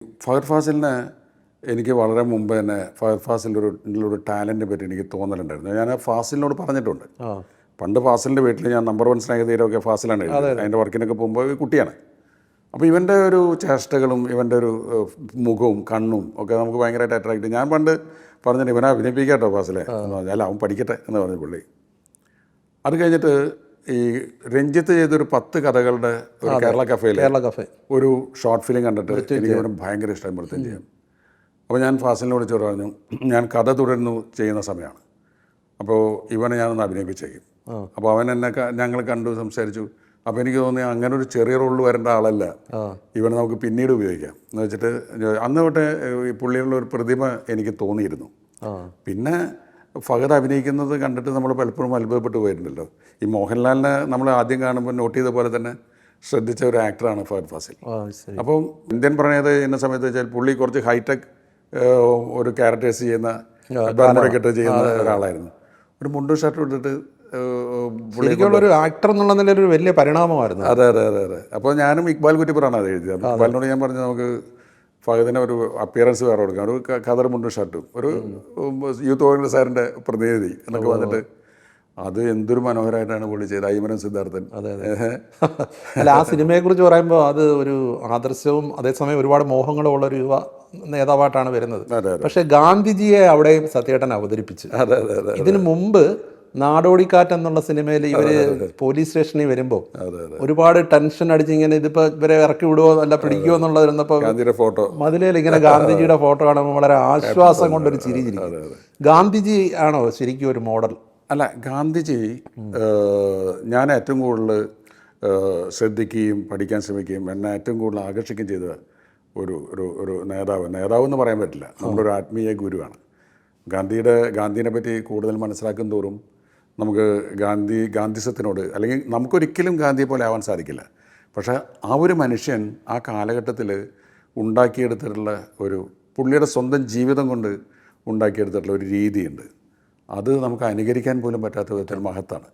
ഫഹദ് ഫാസിലിനെ എനിക്ക് വളരെ മുമ്പ് തന്നെ ഫഹദ് ഫാസിലിൻ്റെ ഒരു ടാലൻറ്റിനെ പറ്റി എനിക്ക് തോന്നലുണ്ടായിരുന്നു. ഞാൻ ഫാസിലിനോട് പറഞ്ഞിട്ടുണ്ട്. പണ്ട് ഫാസിലിൻ്റെ വീട്ടിൽ ഞാൻ നമ്പർ 1 സ്നേഹതീരമൊക്കെ ഫാസിലാണ് എഴുതിയത്. അതിൻ്റെ വർക്കിനൊക്കെ പോകുമ്പോൾ കുട്ടിയാണ്. അപ്പോൾ ഇവൻ്റെ ഒരു ചേഷ്ടകളും ഇവൻ്റെ ഒരു മുഖവും കണ്ണും ഒക്കെ നമുക്ക് ഭയങ്കരമായിട്ട് അട്രാക്റ്റ്. ഞാൻ പണ്ട് പറഞ്ഞിട്ട് ഇവനെ അഭിനയിപ്പിക്കാട്ടോ ഫാസിലെ എന്ന് പറഞ്ഞാൽ അവൻ പഠിക്കട്ടെ എന്ന് പറഞ്ഞു പുള്ളി. അത് കഴിഞ്ഞിട്ട് ഈ രഞ്ജിത്ത് ചെയ്തൊരു 10 കഥകളുടെ ഒരു കേരള കഫേ ഒരു ഷോർട്ട് ഫിലിം കണ്ടിട്ട് എനിക്ക് ഇവന് ഭയങ്കര ഇഷ്ടപ്പെടുത്തുകയും ചെയ്യാം. അപ്പോൾ ഞാൻ ഫാസിലിനോട് വിളിച്ചോട് പറഞ്ഞു, ഞാൻ കഥ തുടർന്നു ചെയ്യുന്ന സമയമാണ്, അപ്പോൾ ഇവനെ ഞാനൊന്ന് അഭിനയിപ്പിച്ചേക്കും. അപ്പോൾ അവൻ എന്നെ ഞങ്ങൾ കണ്ടു സംസാരിച്ചു. അപ്പോൾ എനിക്ക് തോന്നി അങ്ങനെ ഒരു ചെറിയ റോളിൽ വരേണ്ട ആളല്ല, ഇവനെ നമുക്ക് പിന്നീട് ഉപയോഗിക്കാം എന്ന് വെച്ചിട്ട് അന്ന് തൊട്ടേ ഈ പുള്ളിയുള്ള ഒരു പ്രതിമ എനിക്ക് തോന്നിയിരുന്നു. പിന്നെ ഫഹദ് അഭിനയിക്കുന്നത് കണ്ടിട്ട് നമ്മൾ പലപ്പോഴും അത്ഭുതപ്പെട്ടു പോയിട്ടുണ്ടല്ലോ. ഈ മോഹൻലാലിനെ നമ്മൾ ആദ്യം കാണുമ്പോൾ നോട്ട് ചെയ്ത പോലെ തന്നെ ശ്രദ്ധിച്ച ഒരു ആക്ടറാണ് ഫഹദ് ഫാസിൽ. അപ്പം ഇന്ത്യൻ പ്രണയത ചെയ്യുന്ന സമയത്ത് വെച്ചാൽ പുള്ളി കുറച്ച് ഹൈടെക് ഒരു ക്യാരക്ടേഴ്സ് ചെയ്യുന്ന ബർമുടക്കിട്ട് ചെയ്യുന്ന ഒരാളായിരുന്നു. ഒരു മുണ്ടും ഷർട്ടും ഇട്ടിട്ട് ഒരു ആക്ടർ എന്നുള്ള നിലയിൽ ഒരു വലിയ പരിണാമമായിരുന്നു. അതെ അതെ അതെ അതെ. അപ്പോൾ ഞാനും ഇക്ബാൽ കുറ്റിപ്പുറാണ് അത് എഴുതിയത്. ഇക്ബാലിനോട് ഞാൻ പറഞ്ഞു നമുക്ക് ഫഹദിനെ ഒരു അപ്പിയറൻസ് വേറെ കൊടുക്കാം, ഒരു ഖദർ മുണ്ടും ഷർട്ടും, ഒരു യൂത്ത് കോൺഗ്രസ് സാറിൻ്റെ പ്രതിനിധി എന്നൊക്കെ വന്നിട്ട് അത് എന്തൊരു മനോഹരമായിട്ടാണ് പുള്ളി ചെയ്തത്. ഐമനം സിദ്ധാർത്ഥൻ. അതെ അതെ. അല്ല, ആ സിനിമയെക്കുറിച്ച് പറയുമ്പോൾ അത് ഒരു ആദർശവും അതേസമയം ഒരുപാട് മോഹങ്ങളും ഉള്ള ഒരു യുവ നേതാവായിട്ടാണ് വരുന്നത്. പക്ഷേ ഗാന്ധിജിയെ അവിടെയും സത്യേട്ടൻ അവതരിപ്പിച്ചു. അതെ അതെ അതെ. ഇതിനു മുമ്പ് നാടോടിക്കാറ്റ് എന്നുള്ള സിനിമയിൽ ഇവര് പോലീസ് സ്റ്റേഷനിൽ വരുമ്പോൾ ഒരുപാട് ടെൻഷൻ അടിച്ച് ഇങ്ങനെ ഇതിപ്പോ ഇവരെ ഇറക്കി വിടുവോ അല്ല പിടിക്കുമോ എന്നുള്ളതിരുന്നപ്പോൾ ഫോട്ടോ മതിലേൽ ഇങ്ങനെ ഗാന്ധിജിയുടെ ഫോട്ടോ കാണുമ്പോൾ വളരെ ആശ്വാസം കൊണ്ടൊരു ചിരി ചിരിക്കും. ഗാന്ധിജി ആണോ ശരിക്കും ഒരു മോഡൽ? അല്ല, ഗാന്ധിജി ഞാൻ ഏറ്റവും കൂടുതൽ ശ്രദ്ധിക്കുകയും പഠിക്കാൻ ശ്രമിക്കുകയും എന്നെ ഏറ്റവും കൂടുതൽ ആകർഷിക്കുകയും ചെയ്ത ഒരു നേതാവ് എന്ന് പറയാൻ പറ്റില്ല, നമ്മളൊരു ആത്മീയ ഗുരുവാണ്. ഗാന്ധിയെ പറ്റി കൂടുതൽ മനസ്സിലാക്കും തോറും നമുക്ക് ഗാന്ധിസത്തിനോട്, അല്ലെങ്കിൽ നമുക്കൊരിക്കലും ഗാന്ധിയെ പോലെ ആവാൻ സാധിക്കില്ല. പക്ഷേ ആ ഒരു മനുഷ്യൻ ആ കാലഘട്ടത്തിൽ ഉണ്ടാക്കിയെടുത്തിട്ടുള്ള പുള്ളിയുടെ സ്വന്തം ജീവിതം കൊണ്ട് ഉണ്ടാക്കിയെടുത്തിട്ടുള്ള ഒരു രീതിയുണ്ട്. അത് നമുക്ക് അനുകരിക്കാൻ പോലും പറ്റാത്ത വിധത്തിൽ മഹത്താണ്.